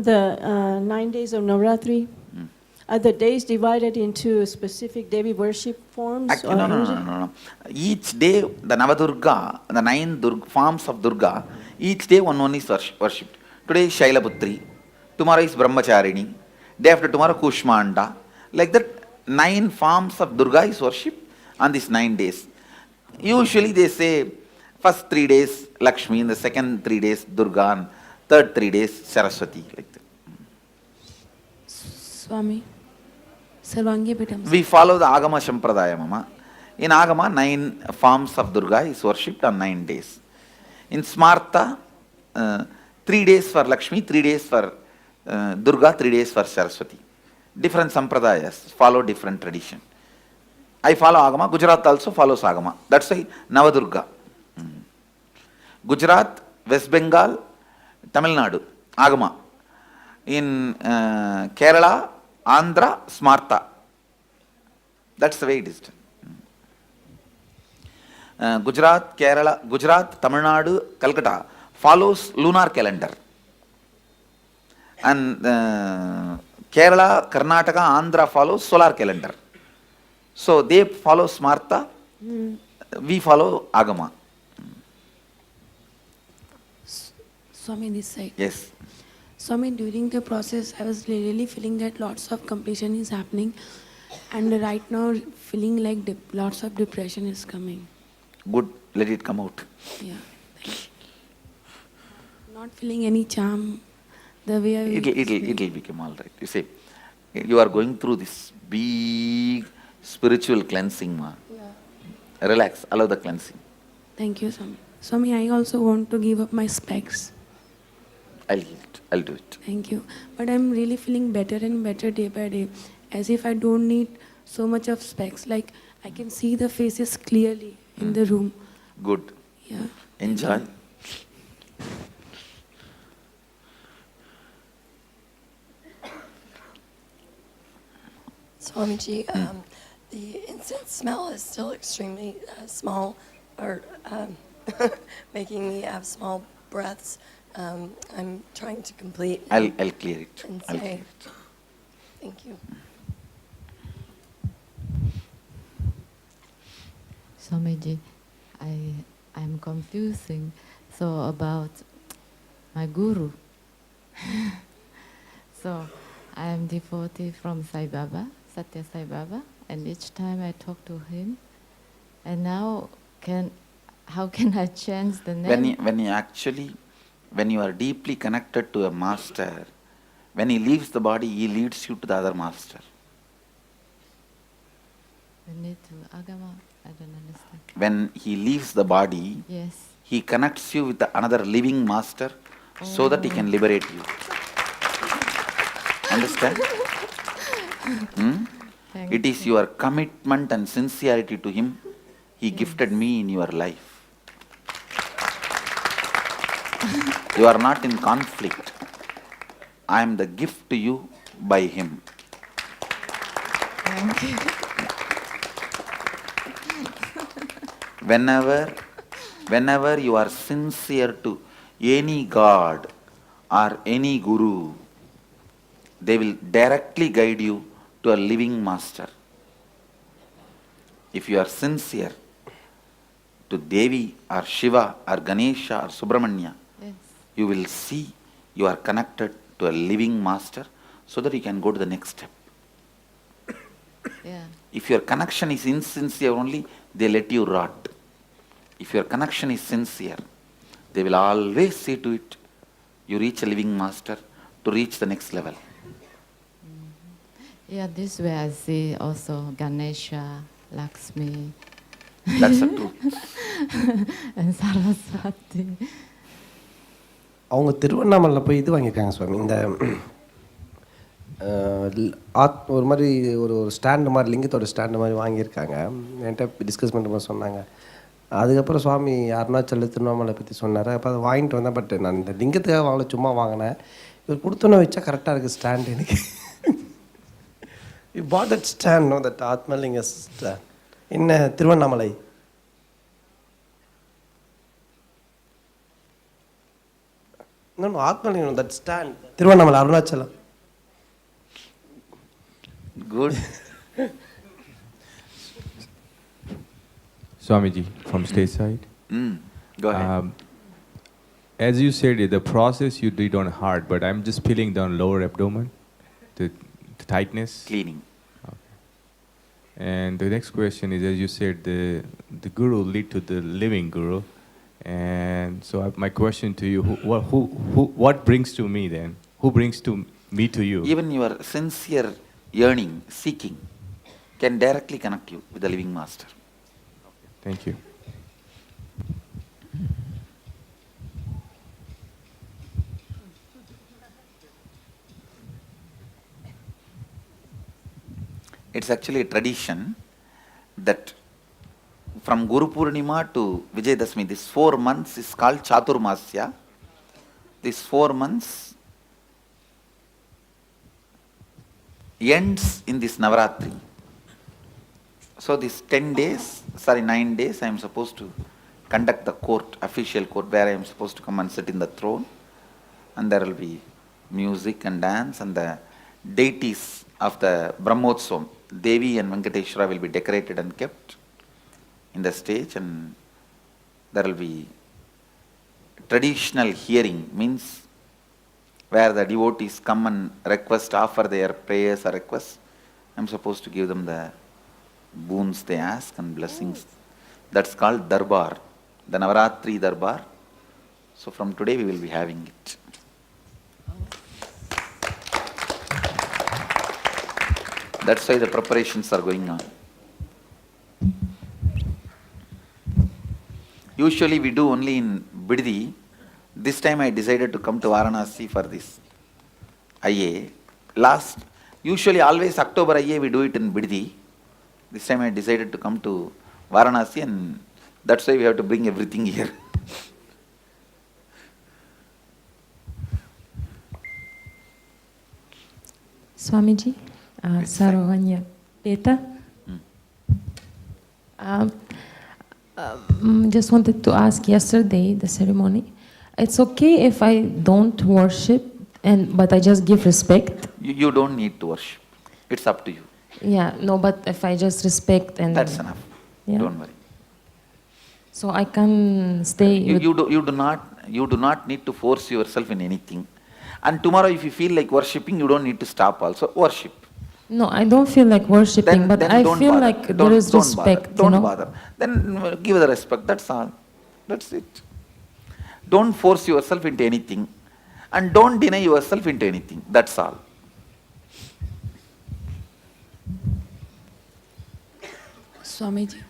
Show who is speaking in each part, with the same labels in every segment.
Speaker 1: the 9 days of Navratri, are the days divided into specific Devi worship forms?
Speaker 2: No. Each day, the Navadurga, the 9 forms of Durga, each day one is worshipped. Today is Shailaputri, tomorrow is Brahmacharini, day after tomorrow Kushmanda. Like that, 9 forms of Durga is worshipped on these 9 days. Usually they say, first 3 days Lakshmi, in the second 3 days Durga, and third 3 days Saraswati, like that.
Speaker 3: Swami, Sarvangi Pitam.
Speaker 2: We follow the Agama Sampradaya, Mama. In Agama, 9 forms of Durga is worshipped on 9 days. In Smarta, 3 days for Lakshmi, 3 days for Durga, 3 days for Saraswati. Different Sampradayas follow different tradition. I follow Agama, Gujarat also follows Agama. That's why Navadurga. Gujarat, West Bengal, Tamil Nadu, Agama. In Kerala, Andhra, Smarta. That's the way it is done. Gujarat, Kerala, Gujarat, Tamil Nadu, Calcutta follows lunar calendar. And Kerala, Karnataka, Andhra follows solar calendar. So they follow Smarta, we follow Agama.
Speaker 3: Swami, this side.
Speaker 2: Yes.
Speaker 3: Swami, during the process, I was really feeling that lots of completion is happening, and right now feeling like lots of depression is coming.
Speaker 2: Good, let it come out.
Speaker 3: Yeah. Not feeling any charm. The way
Speaker 2: It'll become all right. You see, you are going through this big spiritual cleansing, ma.
Speaker 3: Yeah.
Speaker 2: Relax, allow the cleansing.
Speaker 3: Thank you, Swami. Swami, I also want to give up my specs.
Speaker 2: I'll do it.
Speaker 3: Thank you. But I'm really feeling better and better day by day, as if I don't need so much of specs. Like I can see the faces clearly in the room.
Speaker 2: Good.
Speaker 3: Yeah.
Speaker 2: Enjoy.
Speaker 4: Swamiji, the incense smell is still extremely small, or making me have small breaths. I'm trying to complete.
Speaker 2: I'll clear it.
Speaker 4: And
Speaker 2: I'll
Speaker 4: say,
Speaker 2: clear it.
Speaker 4: thank you.
Speaker 5: Swamiji, I'm confusing. So about my guru. So I am devotee from Sai Baba, Satya Sai Baba, and each time I talk to him, and now how can I change the name?
Speaker 2: When you are deeply connected to a master, when he leaves the body, he leads you to the other master.
Speaker 5: We need to Agama. I don't understand.
Speaker 2: When he leaves the body,
Speaker 5: yes,
Speaker 2: he connects you with another living master, so that he can liberate you. Understand? It is your commitment and sincerity to him. He gifted me in your life. You are not in conflict. I am the gift to you by him.
Speaker 5: Thank you.
Speaker 2: Whenever you are sincere to any god or any guru, they will directly guide you to a living master. If you are sincere to Devi or Shiva or Ganesha or Subramanya,
Speaker 5: Yes.
Speaker 2: you will see you are connected to a living master, so that you can go to the next step.
Speaker 5: Yeah.
Speaker 2: If your connection is insincere only, they let you rot. If your connection is sincere, they will always see to it you reach a living master to reach the next level.
Speaker 5: Yeah, this way I see also Ganesha, Lakshmi,
Speaker 2: That's the truth.
Speaker 5: and Saraswati.
Speaker 6: அவங்க திருவண்ணாமலையில் போய் இது வாங்கியிருக்காங்க சுவாமி, இந்த ஒரு மாதிரி ஒரு stand மாதிரி, லிங்கத்தோட ஸ்டாண்டு மாதிரி வாங்கியிருக்காங்க. என்கிட்ட டிஸ்கஸ் பண்ணுற சொன்னாங்க. அதுக்கப்புறம் சுவாமி அருணாச்சல திருவண்ணாமலை பற்றி சொன்னார். அப்போ அதை வாங்கிட்டு வந்தேன். பட் நான் இந்த லிங்கத்துக்காக வாங்கல, சும்மா வாங்கினேன். இவர் கொடுத்தோன்னே வச்சா கரெக்டாக இருக்குது ஸ்டாண்டு எனக்கு. You put that stand, no that Atmalinga stand என்ன Tiruvannamalai. No, Atmalinga, that stand. Thiruvannamalai, Arunachalam.
Speaker 2: Good.
Speaker 7: Swamiji from stateside.
Speaker 2: Go ahead.
Speaker 7: As you said, the process you did on heart, but I'm just peeling down lower abdomen, the tightness.
Speaker 2: Cleaning.
Speaker 7: And the next question is, as you said, the guru lead to the living guru. And so my question to you, what brings to me then? Who brings to me to you?
Speaker 2: Even your sincere yearning, seeking, can directly connect you with the living master.
Speaker 7: Thank you.
Speaker 2: It's actually a tradition that from Guru Purnima to Vijayadashmi, this 4 months is called Chaturmasya. These 4 months ends in this Navaratri. So this 9 days, I am supposed to conduct the court, official court, where I am supposed to come and sit in the throne, and there will be music and dance, and the deities of the Brahmotsavam, Devi and Venkateshwara, will be decorated and kept in the stage, and there will be traditional hearing, means where the devotees come and offer their prayers or requests. I am supposed to give them the boons they ask and blessings. That's called Darbar, the Navaratri Darbar. So from today we will be having it. That's why the preparations are going on. Usually we do only in Biddi. This time I decided to come to Varanasi for this IA. Usually always October IA we do it in Biddi. This time I decided to come to Varanasi, and that's why we have to bring everything here.
Speaker 8: Swamiji, Saravanya Peta. Just wanted to ask yesterday, the ceremony, it's okay if I don't worship, but I just give respect?
Speaker 2: You don't need to worship. It's up to you.
Speaker 8: Yeah, no, but if I just respect and...
Speaker 2: That's enough.
Speaker 8: Yeah.
Speaker 2: Don't worry.
Speaker 8: So I can stay with...
Speaker 2: You do not need to force yourself in anything. And tomorrow if you feel like worshipping, you don't need to stop also. Worship.
Speaker 8: No, I don't feel like worshipping, but I
Speaker 2: don't
Speaker 8: feel
Speaker 2: bother.
Speaker 8: like there is
Speaker 2: Don't
Speaker 8: respect,
Speaker 2: bother. Don't
Speaker 8: you know?
Speaker 2: bother. Then give the respect. That's all. That's it. Don't force yourself into anything. And don't deny yourself into anything. That's all.
Speaker 3: Swamiji,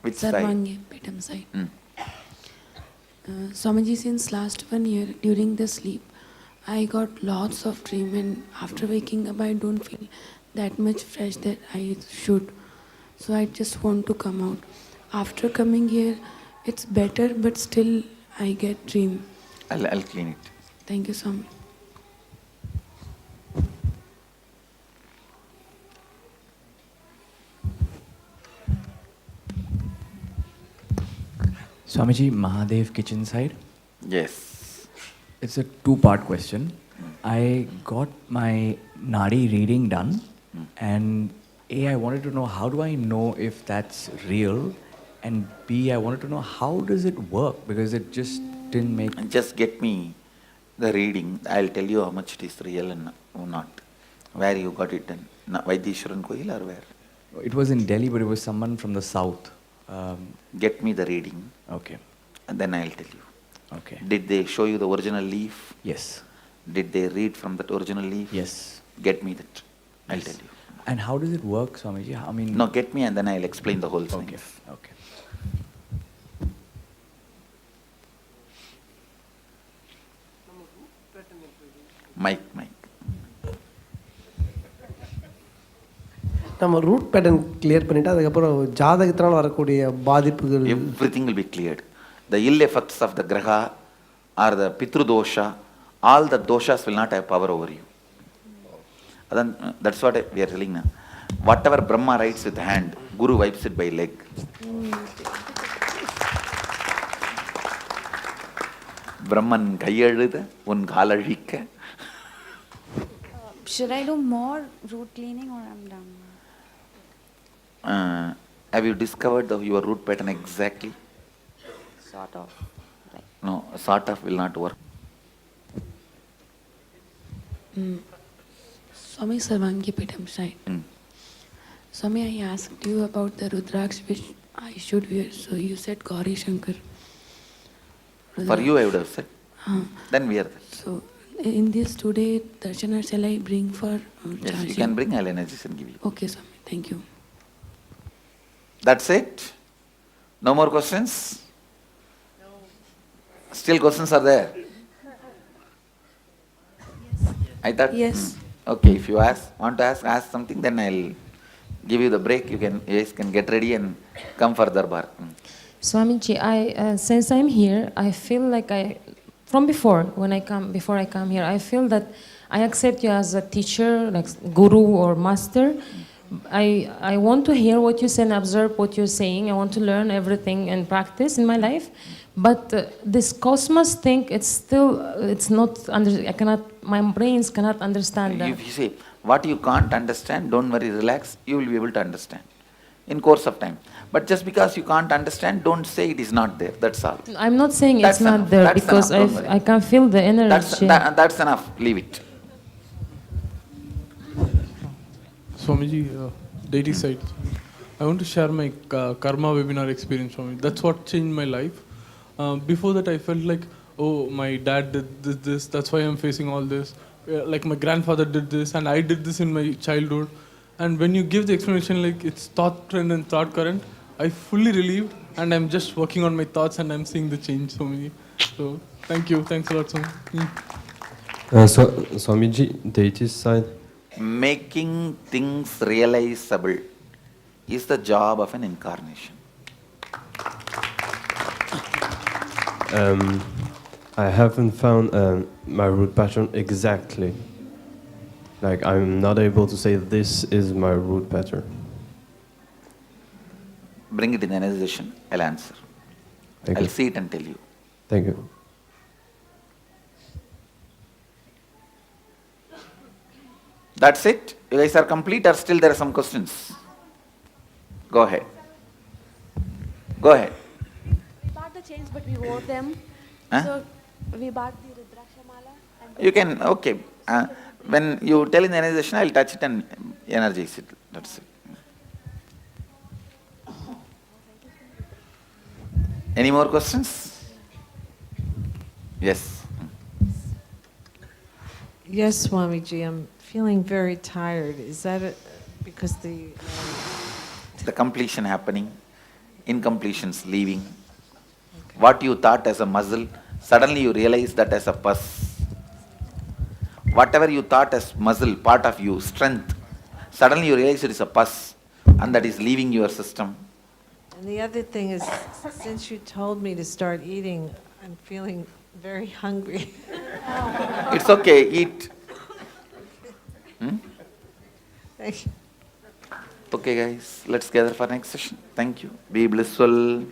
Speaker 2: Which side?
Speaker 3: Sarvange, Petam side. Swamiji, since last 1 year during the sleep, I got lots of dream, and after waking up I don't feel that much fresh that I should. So I just want to come out. After coming here, it's better, but still I get dream.
Speaker 2: I'll clean it.
Speaker 3: Thank you so much.
Speaker 9: Swamiji, Mahadev kitchen side.
Speaker 2: Yes.
Speaker 9: It's a two-part question. I got my Nadi reading done, and A, I wanted to know how do I know if that's real, and B, I wanted to know how does it work, because it just didn't make...
Speaker 2: Just get me the reading. I'll tell you how much it is real and not. Where you got it done? Vaidishwaran Koil or where?
Speaker 9: It was in Delhi, but it was someone from the south.
Speaker 2: Get me the reading.
Speaker 9: Okay.
Speaker 2: And then I'll tell you.
Speaker 9: Okay.
Speaker 2: Did they show you the original leaf?
Speaker 9: Yes.
Speaker 2: Did they read from that original leaf?
Speaker 9: Yes.
Speaker 2: Get me that. I'll
Speaker 9: Yes.
Speaker 2: tell you.
Speaker 9: And how does it work, Swamiji? I mean...
Speaker 2: No, get me and then I'll explain the whole thing.
Speaker 9: Okay. Okay.
Speaker 2: Mike.
Speaker 6: நம்ம root pattern clear பண்ணிவிட்டு அதுக்கப்புறம் ஜாதகத்தினால் வரக்கூடிய பாதிப்புகள்
Speaker 2: Everything will be cleared. The ill effects of the graha or the pitru dosha, all the doshas will not have power over you. That's what we are telling now. Whatever Brahma writes with hand, Guru wipes it by leg. பிரம்மன் கையெழுத உன் காலழிக்க.
Speaker 10: Should I do more root cleaning or I'm done?
Speaker 2: Have you discovered your root pattern exactly?
Speaker 10: Sort of. Like,
Speaker 2: No, sort of will not work.
Speaker 3: Swami Sarvangi Pitam side. Swami, I asked you about the Rudraksh which I should wear. So you said Gauri Shankar.
Speaker 2: For you, I would have said. Then wear that.
Speaker 3: So in this today, Darshana shall I bring for
Speaker 2: Yes, you
Speaker 3: charging?
Speaker 2: can bring energies and give you.
Speaker 3: Okay, Swami. Thank you.
Speaker 2: That's it? No more questions? No. Still questions are there? I thought.
Speaker 3: Yes.
Speaker 2: Okay, if you want to ask something, then I'll give you the break. You can get ready and come for Darbar.
Speaker 8: Swamiji, since I'm here, I feel like from before I come here, I feel that I accept you as a teacher, like guru or master. I want to hear what you say and observe what you're saying. I want to learn everything and practice in my life. But this cosmos thing, it's not my brains cannot understand that.
Speaker 2: If you say, what you can't understand, don't worry, relax, you will be able to understand in course of time. But just because you can't understand, don't say it is not there, that's all.
Speaker 8: I'm not saying
Speaker 2: That's
Speaker 8: it's not
Speaker 2: enough.
Speaker 8: there
Speaker 2: That's
Speaker 8: because
Speaker 2: enough. Don't worry.
Speaker 8: I can feel the energy.
Speaker 2: That's enough, leave it.
Speaker 11: Swamiji, deity side. I want to share my karma webinar experience, Swami. That's what changed my life. Before that, I felt like, oh, my dad did this, that's why I'm facing all this. Like my grandfather did this, and I did this in my childhood. And when you give the explanation like it's thought trend and thought current, I fully relieved, and I'm just working on my thoughts, and I'm seeing the change, Swamiji. So thank you, thanks a lot, Swami.
Speaker 12: Swamiji, deity side.
Speaker 2: Making things realizable is the job of an incarnation.
Speaker 12: I haven't found my root pattern exactly. Like, I'm not able to say this is my root pattern.
Speaker 2: Bring it in the energization, I'll answer. I'll see it and tell you.
Speaker 12: Thank you.
Speaker 2: That's it? You guys are complete or still there are some questions? Go ahead. Go ahead.
Speaker 10: we bought the chains, but we wore them.
Speaker 2: Huh?
Speaker 10: So we bought the Rudraksha Mala. And
Speaker 2: You can, okay. When you tell in the energization, I'll touch it and energize it. That's it. Any more questions? Yes.
Speaker 13: Yes, Swamiji, I'm feeling very tired. Is that because
Speaker 2: The completion happening, incompletions leaving. Okay. What you thought as a muscle, suddenly you realize that as a pus. Whatever you thought as muscle, part of you, strength, suddenly you realize it is a pus, and that is leaving your system.
Speaker 13: And the other thing is, since you told me to start eating, I'm feeling very hungry.
Speaker 2: It's okay, eat.
Speaker 13: Thank you.
Speaker 2: Okay guys, let's gather for next session. Thank you. Be blissful.